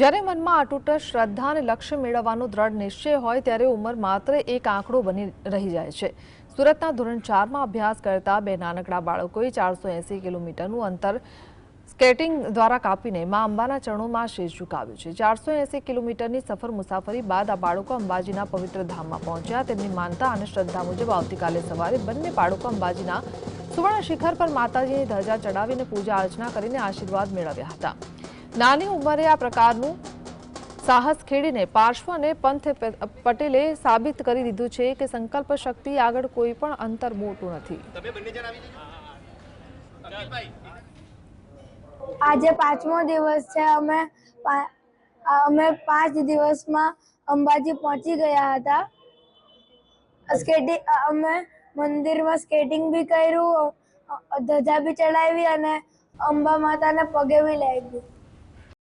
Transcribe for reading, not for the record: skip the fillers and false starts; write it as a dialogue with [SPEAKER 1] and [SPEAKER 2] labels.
[SPEAKER 1] જ્યારે મનમાં અતૂટ શ્રદ્ધા અને લક્ષ્ય મેળવવાનો દ્રઢ નિશ્ચય હોય ત્યારે ઉંમર માત્ર એક આંકડો બની રહી જાય છે। સુરતના ધોરણ 4માં અભ્યાસ કરતા બે નાનકડા બાળકોએ 480 કિલોમીટરનું અંતર સ્કેટિંગ દ્વારા કાપીને મા અંબાના ચરણોમાં શીશ ઝુકાવ્યું છે। 480 કિલોમીટરની સફર મુસાફરી બાદ આ બાળકો અંબાજીના પવિત્ર ધામમાં પહોંચ્યા। તેમની માનતા અને શ્રદ્ધા મુજબ આવતીકાલે સવારે બંને બાળકો અંબાજીના સુવર્ણ શિખર પર માતાજીની ધજા ચડાવીને પૂજા અર્ચના કરીને આશીર્વાદ મેળવ્યા હતા। નાની ઉંમરે આ પ્રકારનું સાહસ ખેડીને પાર્શ્વ અને પંથ પટેલે સાબિત કરી દીધું છે કે સંકલ્પ શક્તિ આગળ કોઈ પણ અંતર મોટું નથી।
[SPEAKER 2] આજે 5મો દિવસ છે। અમે 5 દિવસમાં અંબાજી પહોંચી ગયા હતા। અમે મંદિરમાં સ્કેટિંગ બી કર્યું, ધજા બી ચડાવી અને અંબા માતાને પગે બી લાગી।